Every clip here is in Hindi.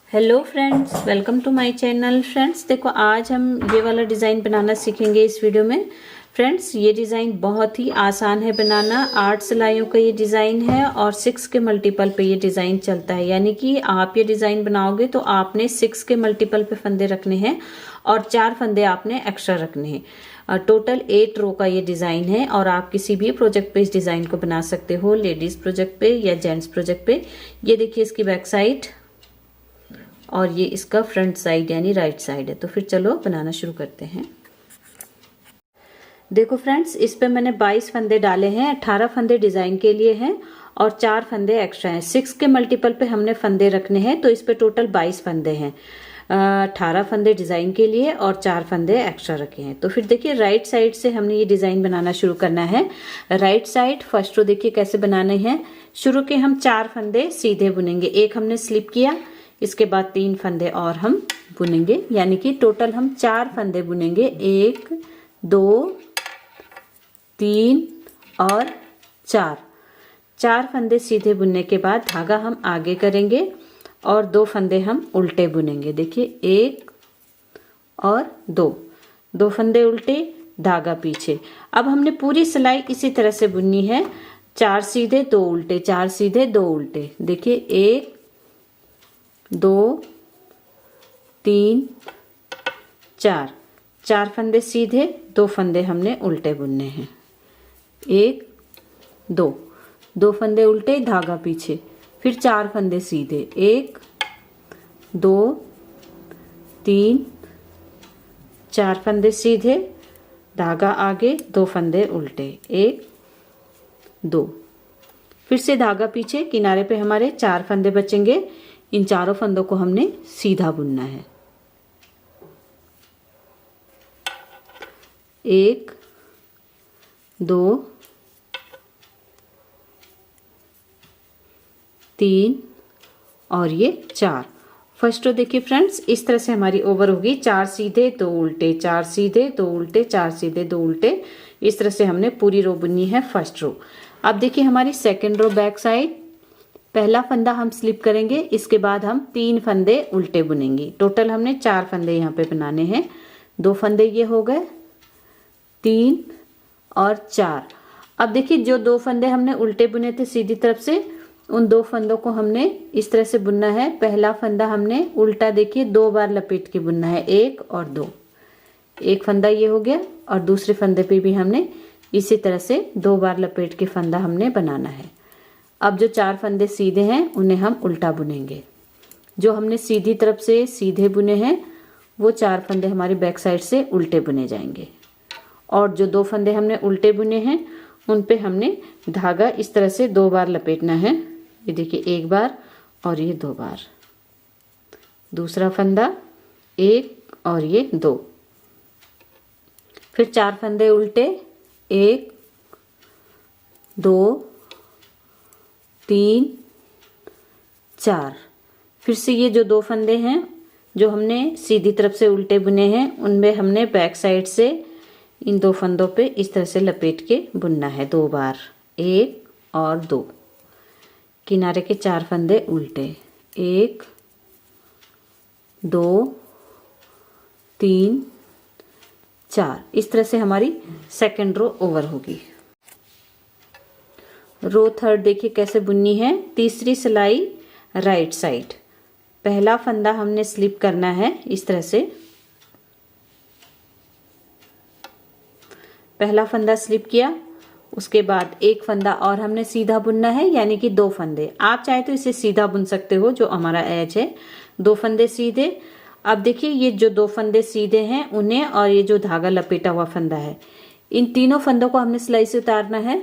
Hello friends, welcome to my channel. Friends देखो, आज हम ये वाला डिज़ाइन बनाना सीखेंगे इस वीडियो में। फ्रेंड्स ये डिज़ाइन बहुत ही आसान है बनाना। 8 सिलाइयों का ये डिज़ाइन है और 6 के मल्टीपल पे ये डिज़ाइन चलता है। यानी कि आप ये डिज़ाइन बनाओगे तो आपने 6 के मल्टीपल पे फंदे रखने हैं और 4 फंदे आपने एक्स्ट्रा रखने हैं। टोटल 8 रो का ये डिज़ाइन है और आप किसी भी प्रोजेक्ट पे इस डिज़ाइन को बना सकते हो, लेडीज़ प्रोजेक्ट पे या जेंट्स प्रोजेक्ट पे। ये देखिए इसकी बैक साइड और ये इसका फ्रंट साइड यानी राइट साइड है। तो फिर चलो बनाना शुरू करते हैं। देखो फ्रेंड्स, इस पे मैंने 22 फंदे डाले हैं। 18 फंदे डिजाइन के लिए हैं और 4 फंदे एक्स्ट्रा हैं। 6 के मल्टीपल पे हमने फंदे रखने हैं, तो इस पे टोटल 22 फंदे हैं। 18 फंदे डिजाइन के लिए और 4 फंदे एक्स्ट्रा रखे हैं। तो फिर देखिए राइट साइड से हमने ये डिजाइन बनाना शुरू करना है। राइट साइड फर्स्ट रो देखिए कैसे बनाने हैं। शुरू के हम 4 फंदे सीधे बुनेंगे। एक हमने स्लिप किया, इसके बाद 3 फंदे और हम बुनेंगे, यानी कि टोटल हम 4 फंदे बुनेंगे। 1 2 3 और 4 फंदे सीधे बुनने के बाद धागा हम आगे करेंगे और 2 फंदे हम उल्टे बुनेंगे। देखिए 1 और 2 फंदे उल्टे, धागा पीछे। अब हमने पूरी सिलाई इसी तरह से बुननी है। 4 सीधे 2 उल्टे, 4 सीधे 2 उल्टे। देखिए 1 2 3 4 फंदे सीधे, 2 फंदे हमने उल्टे बुनने हैं। 1 2 फंदे उल्टे, धागा पीछे, फिर 4 फंदे सीधे। 1 2 3 4 फंदे सीधे, धागा आगे, 2 फंदे उल्टे। 1 2 फिर से धागा पीछे, किनारे पे हमारे 4 फंदे बचेंगे। इन चारों फंदों को हमने सीधा बुनना है। 1 2 3 और ये 4। फर्स्ट रो देखिए फ्रेंड्स, इस तरह से हमारी ओवर होगी। 4 सीधे 2 उल्टे, 4 सीधे 2 उल्टे, 4 सीधे 2 उल्टे। इस तरह से हमने पूरी रो बुननी है फर्स्ट रो। अब देखिए हमारी सेकेंड रो बैक साइड। पहला फंदा हम स्लिप करेंगे, इसके बाद हम 3 फंदे उल्टे बुनेंगे। टोटल हमने 4 फंदे यहाँ पे बनाने हैं। 2 फंदे ये हो गए, 3 और 4। अब देखिए जो 2 फंदे हमने उल्टे बुने थे सीधी तरफ से, उन 2 फंदों को हमने इस तरह से बुनना है। पहला फंदा हमने उल्टा देखिए 2 बार लपेट के बुनना है, 1 और 2। एक फंदा ये हो गया और दूसरे फंदे पे भी हमने इसी तरह से 2 बार लपेट के फंदा हमने बनाना है। अब जो 4 फंदे सीधे हैं उन्हें हम उल्टा बुनेंगे। जो हमने सीधी तरफ से सीधे बुने हैं वो 4 फंदे हमारे बैक साइड से उल्टे बुने जाएंगे। और जो 2 फंदे हमने उल्टे बुने हैं उन पे हमने धागा इस तरह से 2 बार लपेटना है। ये देखिए 1 बार और ये 2 बार। दूसरा फंदा 1 और ये 2। फिर 4 फंदे उल्टे, 1 2 3 4। फिर से ये जो 2 फंदे हैं जो हमने सीधी तरफ से उल्टे बुने हैं, उनमें हमने बैक साइड से इन 2 फंदों पे इस तरह से लपेट के बुनना है 2 बार, 1 और 2। किनारे के 4 फंदे उल्टे, 1 2 3 4। इस तरह से हमारी सेकेंड रो ओवर होगी। रो थर्ड देखिए कैसे बुननी है। तीसरी सिलाई राइट साइड। पहला फंदा हमने स्लिप करना है इस तरह से। पहला फंदा स्लिप किया, उसके बाद एक फंदा और हमने सीधा बुनना है, यानी कि 2 फंदे। आप चाहे तो इसे सीधा बुन सकते हो, जो हमारा एज है। 2 फंदे सीधे। अब देखिए ये जो 2 फंदे सीधे हैं उन्हें और ये जो धागा लपेटा हुआ फंदा है, इन तीनों फंदों को हमने सिलाई से उतारना है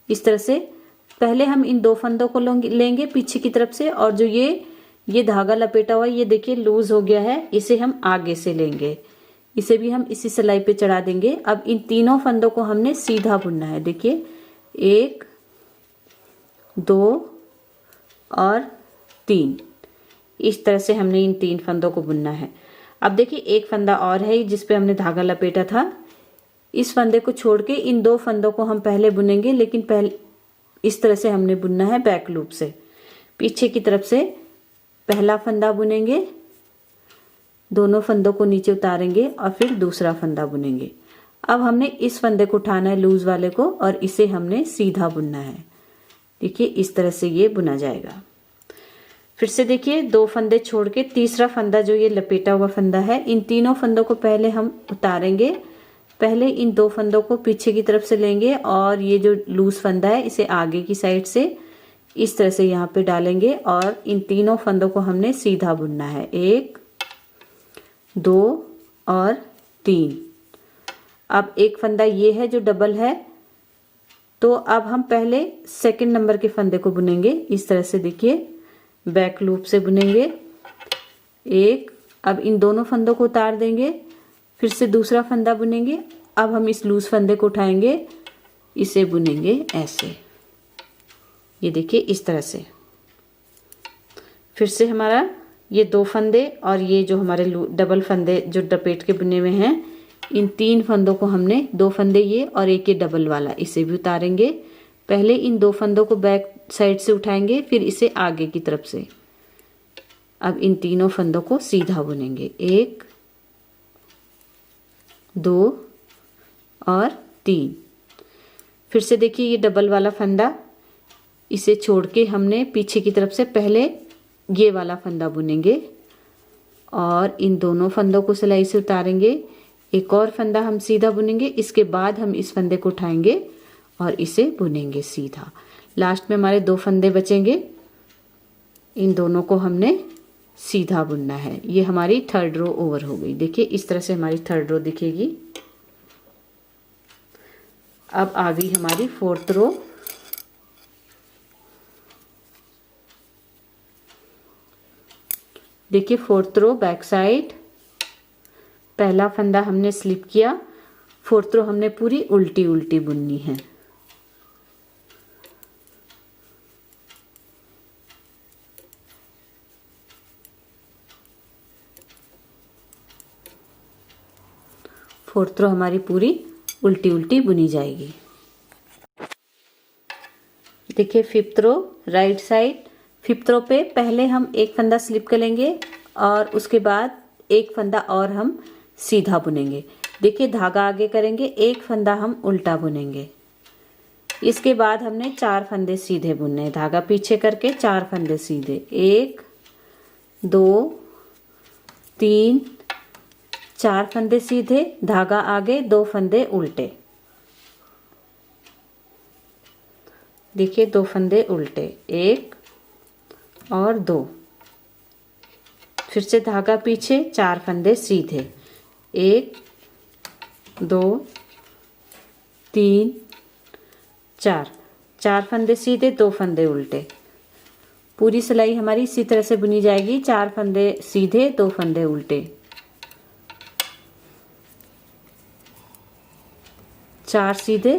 इस तरह से। पहले हम इन 2 फंदों को लेंगे पीछे की तरफ से, और जो ये धागा लपेटा हुआ ये देखिए लूज हो गया है, इसे हम आगे से लेंगे। इसे भी हम इसी सिलाई पे चढ़ा देंगे। अब इन तीनों फंदों को हमने सीधा बुनना है। देखिए 1 2 और 3। इस तरह से हमने इन 3 फंदों को बुनना है। अब देखिए एक फंदा और है जिसपे हमने धागा लपेटा था। इस फंदे को छोड़ के इन 2 फंदों को हम पहले बुनेंगे, लेकिन पहले इस तरह से हमने बुनना है बैक लूप से। पीछे की तरफ से पहला फंदा बुनेंगे, दोनों फंदों को नीचे उतारेंगे और फिर दूसरा फंदा बुनेंगे। अब हमने इस फंदे को उठाना है लूज वाले को और इसे हमने सीधा बुनना है। देखिए इस तरह से ये बुना जाएगा। फिर से देखिए 2 फंदे छोड़ के तीसरा फंदा जो ये लपेटा हुआ फंदा है, इन तीनों फंदों को पहले हम उतारेंगे। पहले इन 2 फंदों को पीछे की तरफ से लेंगे और ये जो लूज फंदा है इसे आगे की साइड से इस तरह से यहाँ पे डालेंगे और इन तीनों फंदों को हमने सीधा बुनना है। 1 2 और 3। अब एक फंदा ये है जो डबल है, तो अब हम पहले सेकंड नंबर के फंदे को बुनेंगे। इस तरह से देखिए बैक लूप से बुनेंगे 1। अब इन दोनों फंदों को उतार देंगे, फिर से दूसरा फंदा बुनेंगे। अब हम इस लूज फंदे को उठाएंगे, इसे बुनेंगे ऐसे, ये देखिए इस तरह से। फिर से हमारा ये 2 फंदे और ये जो हमारे डबल फंदे जो लपेट के बुने हुए हैं, इन 3 फंदों को हमने 2 फंदे ये और एक ये डबल वाला, इसे भी उतारेंगे। पहले इन 2 फंदों को बैक साइड से उठाएंगे, फिर इसे आगे की तरफ से। अब इन तीनों फंदों को सीधा बुनेंगे 1 2 और 3। फिर से देखिए ये डबल वाला फंदा, इसे छोड़ के हमने पीछे की तरफ से पहले ये वाला फंदा बुनेंगे और इन दोनों फंदों को सिलाई से उतारेंगे। एक और फंदा हम सीधा बुनेंगे, इसके बाद हम इस फंदे को उठाएंगे और इसे बुनेंगे सीधा। लास्ट में हमारे 2 फंदे बचेंगे, इन दोनों को हमने सीधा बुनना है। ये हमारी 3rd रो ओवर हो गई। देखिए इस तरह से हमारी 3rd रो दिखेगी। अब आ गई हमारी 4th रो। देखिए 4th रो बैक साइड, पहला फंदा हमने स्लिप किया, 4th रो हमने पूरी उल्टी उल्टी बुननी है। फोर्थ रो हमारी पूरी उल्टी उल्टी बुनी जाएगी। देखिए 5th row right side, 5th रो पे पहले हम एक फंदा स्लिप करेंगे और उसके बाद एक फंदा और हम सीधा बुनेंगे। देखिए धागा आगे करेंगे, एक फंदा हम उल्टा बुनेंगे। इसके बाद हमने 4 फंदे सीधे बुनने हैं। धागा पीछे करके 4 फंदे सीधे, 1 2 3 4 फंदे सीधे, धागा आगे, 2 फंदे उल्टे। देखिए 2 फंदे उल्टे, 1 और 2। फिर से धागा पीछे, 4 फंदे सीधे, 1 2 3 4। 4 फंदे सीधे, 2 फंदे उल्टे। पूरी सिलाई हमारी इसी तरह से बुनी जाएगी। 4 फंदे सीधे, 2 फंदे उल्टे, 4 सीधे।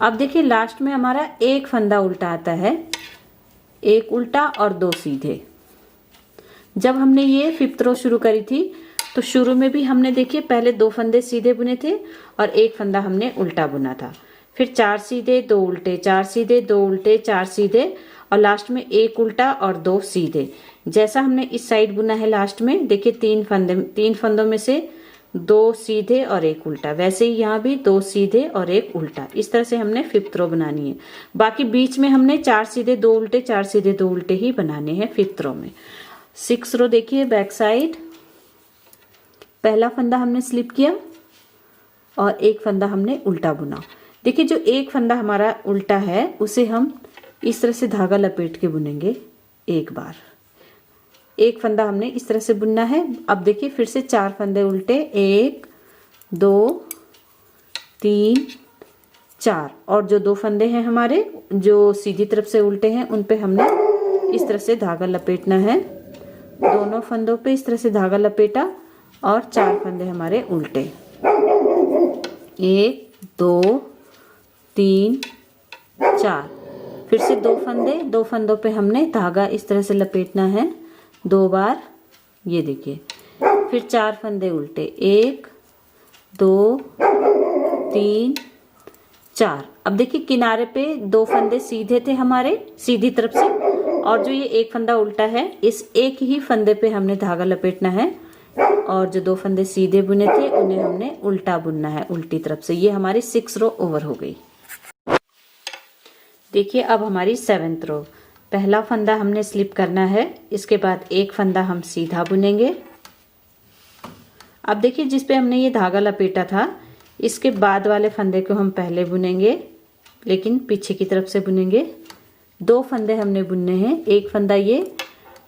अब देखिए लास्ट में हमारा एक फंदा उल्टा आता है, 1 उल्टा और 2 सीधे। जब हमने ये 5th रो शुरू करी थी तो शुरू में भी हमने देखिए पहले 2 फंदे सीधे बुने थे और एक फंदा हमने उल्टा बुना था। फिर 4 सीधे, 2 उल्टे, 4 सीधे, 2 उल्टे, 4 सीधे और लास्ट में 1 उल्टा और 2 सीधे। जैसा हमने इस साइड बुना है लास्ट में, देखिए 3 फंदों में से 2 सीधे और 1 उल्टा, वैसे ही यहाँ भी 2 सीधे और 1 उल्टा। इस तरह से हमने 5th रो बनानी है। बाकी बीच में हमने 4 सीधे 2 उल्टे, 4 सीधे 2 उल्टे ही बनाने हैं 5th रो में। 6th रो देखिए बैक साइड, पहला फंदा हमने स्लिप किया और एक फंदा हमने उल्टा बुना। देखिए जो एक फंदा हमारा उल्टा है उसे हम इस तरह से धागा लपेट के बुनेंगे। एक बार एक फंदा हमने इस तरह से बुनना है। अब देखिए फिर से 4 फंदे उल्टे, 1 2 3 4 और जो 2 फंदे हैं हमारे जो सीधी तरफ से उल्टे हैं उन पे हमने इस तरह से धागा लपेटना है। दोनों फंदों पे इस तरह से धागा लपेटा और 4 फंदे हमारे उल्टे, 1 2 3 4। फिर से 2 फंदों पे हमने धागा इस तरह से लपेटना है 2 बार, ये देखिए। फिर 4 फंदे उल्टे, 1 2 3 4। अब देखिए किनारे पे 2 फंदे सीधे थे हमारे सीधी तरफ से और जो ये एक फंदा उल्टा है, इस एक ही फंदे पे हमने धागा लपेटना है और जो 2 फंदे सीधे बुने थे उन्हें हमने उल्टा बुनना है, उल्टी तरफ से। ये हमारी 6 रो ओवर हो गई। देखिए अब हमारी 7th रो। पहला फंदा हमने स्लिप करना है, इसके बाद एक फंदा हम सीधा बुनेंगे। अब देखिए जिस पे हमने ये धागा लपेटा था, इसके बाद वाले फंदे को हम पहले बुनेंगे, लेकिन पीछे की तरफ से बुनेंगे। 2 फंदे हमने बुनने हैं, एक फंदा ये।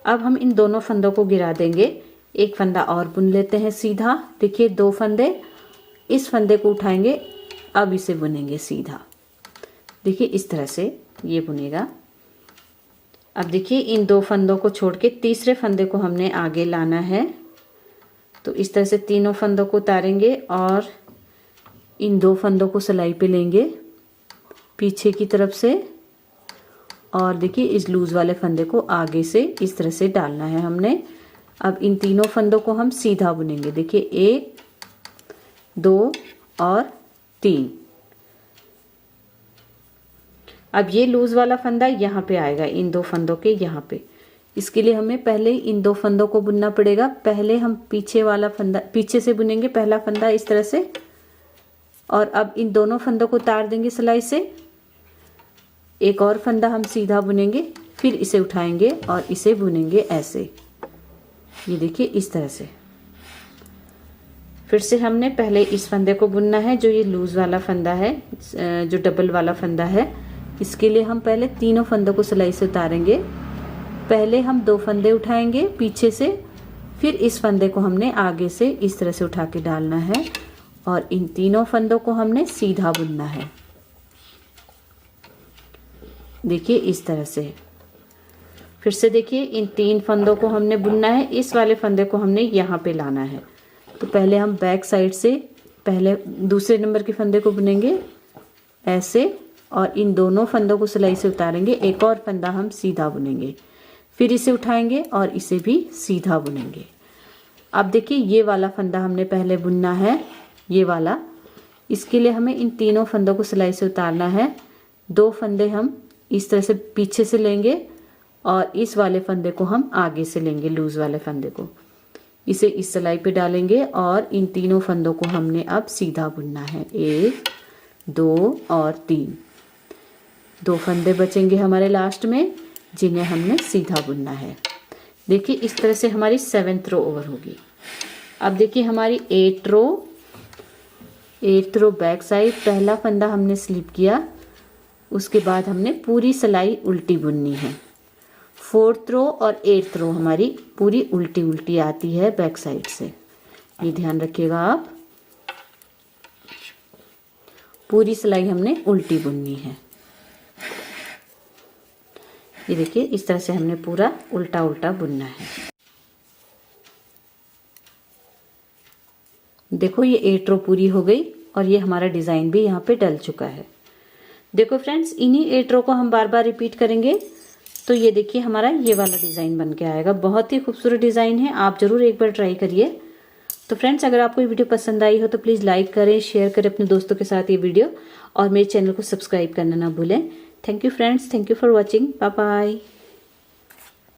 अब हम इन दोनों फंदों को गिरा देंगे, एक फंदा और बुन लेते हैं सीधा। देखिए 2 फंदे, इस फंदे को उठाएंगे, अब इसे बुनेंगे सीधा। देखिए इस तरह से ये बुनेगा। अब देखिए इन 2 फंदों को छोड़ के तीसरे फंदे को हमने आगे लाना है। तो इस तरह से तीनों फंदों को उतारेंगे और इन 2 फंदों को सिलाई पे लेंगे पीछे की तरफ से, और देखिए इस लूज वाले फंदे को आगे से इस तरह से डालना है हमने। अब इन तीनों फंदों को हम सीधा बुनेंगे। देखिए 1, 2 और 3। अब ये लूज वाला फंदा यहाँ पे आएगा, इन 2 फंदों के यहाँ पे। इसके लिए हमें पहले इन 2 फंदों को बुनना पड़ेगा। पहले हम पीछे वाला फंदा पीछे से बुनेंगे, पहला फंदा इस तरह से, और अब इन दोनों फंदों को उतार देंगे सिलाई से। एक और फंदा हम सीधा बुनेंगे, फिर इसे उठाएंगे और इसे बुनेंगे ऐसे। ये देखिए इस तरह से। फिर से हमने पहले इस फंदे को बुनना है, जो ये लूज वाला फंदा है, जो डबल वाला फंदा है। इसके लिए हम पहले तीनों फंदों को सिलाई से उतारेंगे। पहले हम 2 फंदे उठाएंगे पीछे से, फिर इस फंदे को हमने आगे से इस तरह से उठा के डालना है और इन तीनों फंदों को हमने सीधा बुनना है। देखिए इस तरह से। फिर से देखिए इन 3 फंदों को हमने बुनना है, इस वाले फंदे को हमने यहाँ पे लाना है। तो पहले हम बैक साइड से पहले दूसरे नंबर के फंदे को बुनेंगे ऐसे, और इन दोनों फंदों को सिलाई से उतारेंगे। एक और फंदा हम सीधा बुनेंगे, फिर इसे उठाएंगे और इसे भी सीधा बुनेंगे। अब देखिए ये वाला फंदा हमने पहले बुनना है, ये वाला। इसके लिए हमें इन तीनों फंदों को सिलाई से उतारना है। 2 फंदे हम इस तरह से पीछे से लेंगे और इस वाले फंदे को हम आगे से लेंगे, लूज वाले फंदे को। इसे इस सिलाई पे डालेंगे और इन तीनों फंदों को हमने अब सीधा बुनना है। 1, 2 और 3। 2 फंदे बचेंगे हमारे लास्ट में, जिन्हें हमने सीधा बुनना है। देखिए इस तरह से हमारी 7th रो ओवर होगी। अब देखिए हमारी 8th रो बैक साइड। पहला फंदा हमने स्लिप किया, उसके बाद हमने पूरी सिलाई उल्टी बुननी है। 4th रो और 8th रो हमारी पूरी उल्टी उल्टी आती है बैक साइड से, ये ध्यान रखिएगा आप। पूरी सिलाई हमने उल्टी बुननी है। ये देखिए इस तरह से हमने पूरा उल्टा उल्टा बुनना है। देखो ये 8 रो पूरी हो गई और ये हमारा डिजाइन भी यहाँ पे डल चुका है। देखो फ्रेंड्स, इन्हीं 8 रो को हम बार बार रिपीट करेंगे तो ये देखिए हमारा ये वाला डिजाइन बन के आएगा। बहुत ही खूबसूरत डिजाइन है, आप जरूर एक बार ट्राई करिए। तो फ्रेंड्स, अगर आपको ये वीडियो पसंद आई हो तो प्लीज लाइक करें, शेयर करें अपने दोस्तों के साथ ये वीडियो, और मेरे चैनल को सब्सक्राइब करना ना भूलें। Thank you friends, thank you for watching, bye bye.